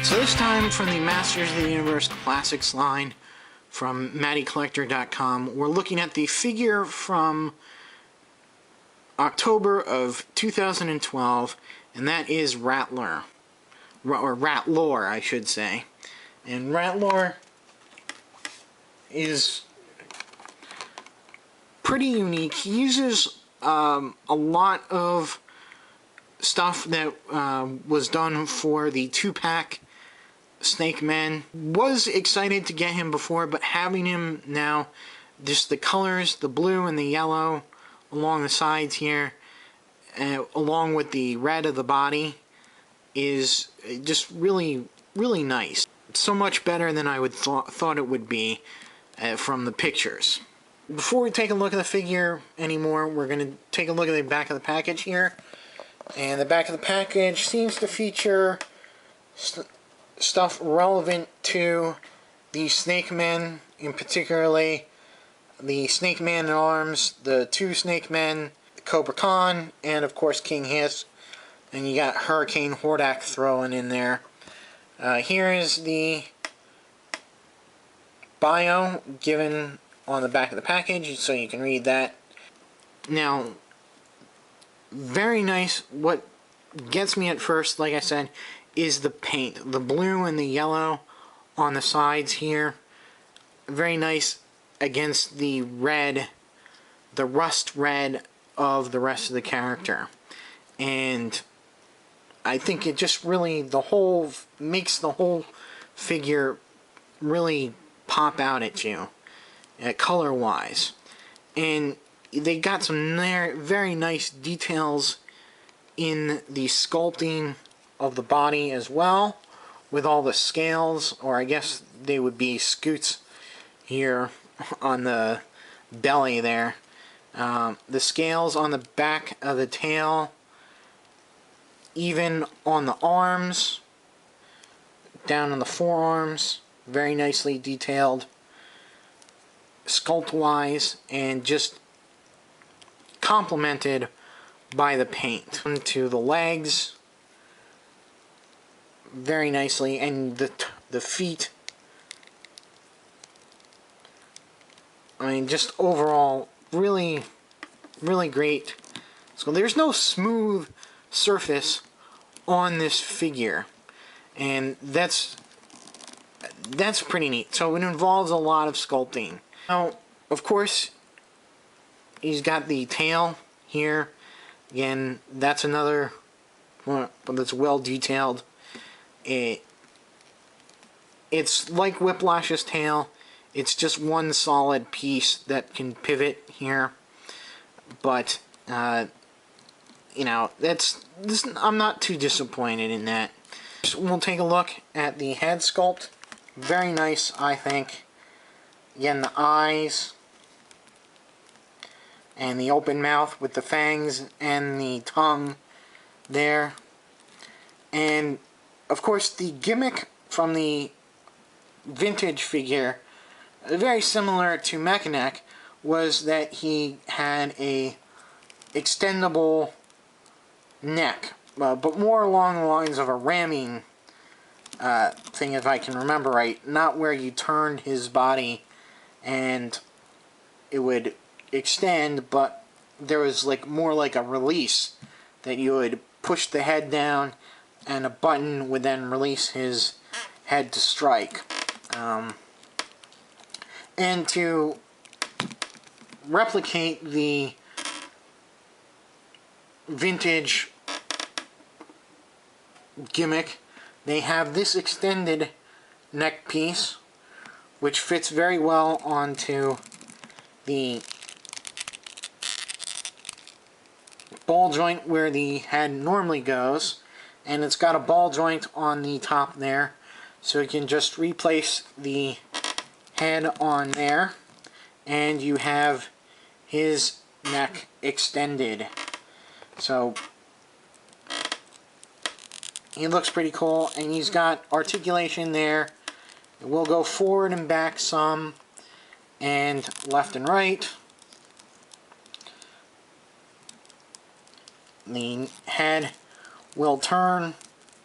So this time from the Masters of the Universe Classics line from MattyCollector.com, we're looking at the figure from October of 2012, and that is Rattlor, or Rattlor, I should say. And Rattlor is pretty unique. He uses a lot of stuff that was done for the 2-pack Snake Men. Was excited to get him before, but having him now, just the colors, the blue and the yellow along the sides here, along with the red of the body, is just really, really nice. So much better than I would thought it would be from the pictures. Before we take a look at the figure anymore, we're going to take a look at the back of the package here. And the back of the package seems to feature stuff relevant to the Snake Men, in particularly the Snake Man in Arms, the 2 Snake Men, Cobra Khan, and of course King Hiss. And you got Hurricane Hordak thrown in there. Here is the bio given on the back of the package, so you can read that. Now, very nice. What gets me at first, like I said, is the paint. The blue and the yellow on the sides here. Very nice against the red, the rust red of the rest of the character. And I think it just really, makes the whole figure really pop out at you, color-wise. And they got some very nice details in the sculpting of the body as well, with all the scales, or I guess they would be scoots here on the belly there. The scales on the back of the tail, even on the arms, down on the forearms, very nicely detailed sculpt-wise, and just complemented by the paint. To the legs, very nicely, and the feet. I mean, just overall, really, really great. So there's no smooth surface on this figure, and that's pretty neat. So it involves a lot of sculpting. Now, of course, he's got the tail here. Again, that's another one that's well detailed. It's like Whiplash's tail. It's just one solid piece that can pivot here. But you know, I'm not too disappointed in that. So we'll take a look at the head sculpt. Very nice, I think. Again, the eyes and the open mouth with the fangs and the tongue there. And of course, the gimmick from the vintage figure, very similar to Mechanic, was that he had a extendable neck, but more along the lines of a ramming thing, if I can remember right. Not where you turned his body and it would extend, but there was more like a release, that you would push the head down and a button would then release his head to strike. And to replicate the vintage gimmick, they have this extended neck piece, which fits very well onto the ball joint where the head normally goes, and it's got a ball joint on the top there, so you can just replace the head on there, and you have his neck extended. So he looks pretty cool, and he's got articulation there. It will go forward and back some, and left and right. The head will turn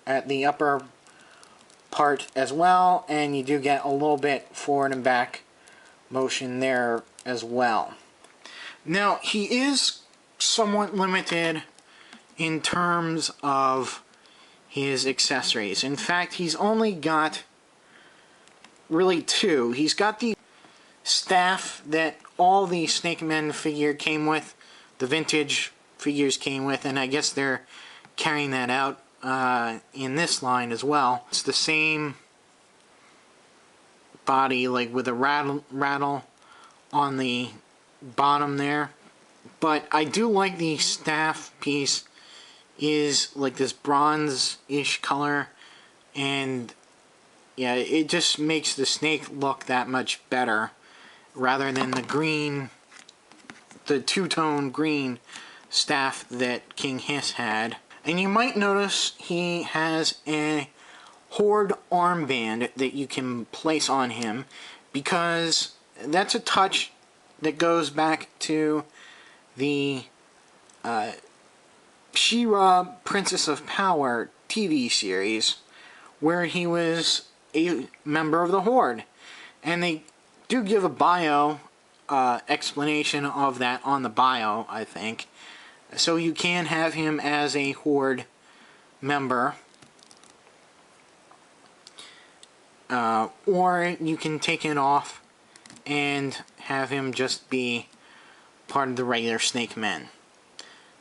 at the upper part as well, and you do get a little bit forward and back motion there as well. Now, he is somewhat limited in terms of his accessories. In fact, he's only got really two. He's got the staff that all the Snake Men figure came with, the vintage figures came with, and I guess they're carrying that out in this line as well. It's the same body, like with a rattle on the bottom there. But I do like the staff piece is like this bronze-ish color, and yeah, it just makes the snake look that much better rather than the green, the two-tone green staff that King Hiss had. And you might notice he has a Horde armband that you can place on him, because that's a touch that goes back to the She-Ra Princess of Power TV series, where he was a member of the Horde. And they do give a bio explanation of that on the bio, I think. So you can have him as a Horde member. Or you can take it off and have him just be part of the regular Snake Men.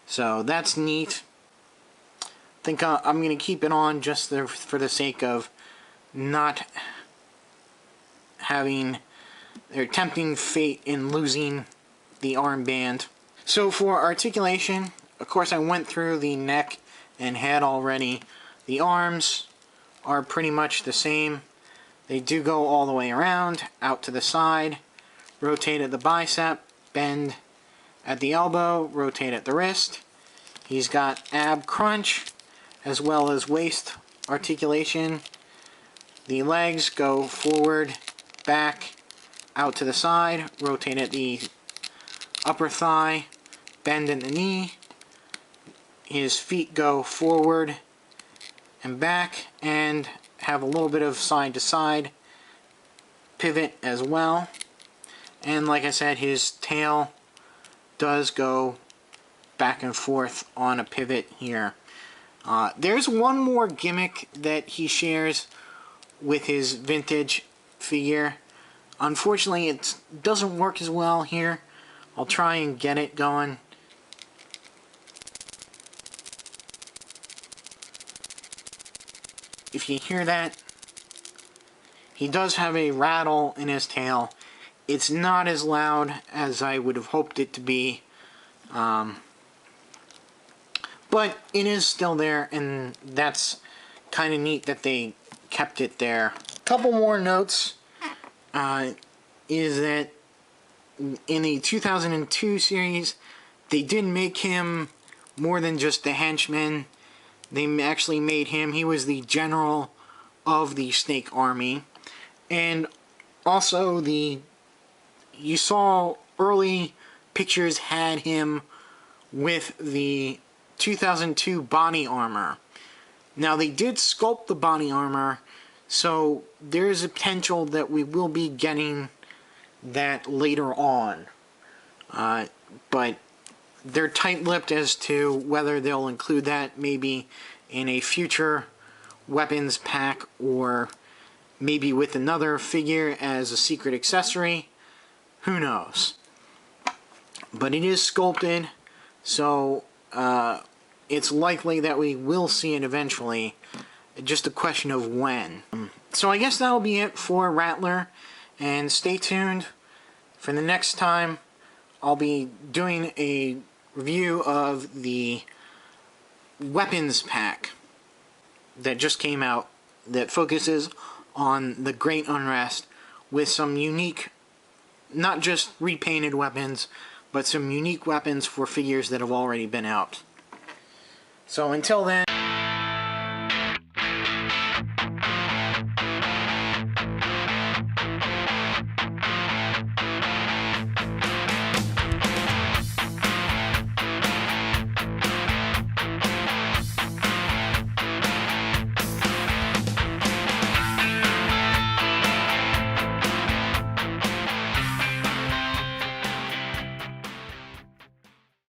So that's neat. I think I'm going to keep it on just for the sake of not having their tempting fate in losing the armband. So for articulation, of course I went through the neck and head already. The arms are pretty much the same. They do go all the way around, out to the side, rotate at the bicep, bend at the elbow, rotate at the wrist. He's got ab crunch as well as waist articulation. The legs go forward, back, out to the side, rotate at the upper thigh, bend in the knee. His feet go forward and back and have a little bit of side to side pivot as well. And like I said, his tail does go back and forth on a pivot here. There's one more gimmick that he shares with his vintage figure. Unfortunately, it doesn't work as well here. I'll try and get it going. If you hear that, he does have a rattle in his tail. It's not as loud as I would have hoped it to be. But it is still there, and that's kind of neat that they kept it there. A couple more notes is that in the 2002 series, they did make him more than just a henchman. They actually made him, he was the general of the Snake Army. And also you saw early pictures had him with the 2002 body armor. Now they did sculpt the body armor, so there's a potential that we will be getting that later on. But they're tight-lipped as to whether they'll include that maybe in a future weapons pack or maybe with another figure as a secret accessory. Who knows? But it is sculpted, so it's likely that we will see it eventually. Just a question of when. So I guess that'll be it for Rattlor, and stay tuned for the next time. I'll be doing a review of the weapons pack that just came out that focuses on the Great Unrest with some unique, not just repainted weapons, but some unique weapons for figures that have already been out. So until then...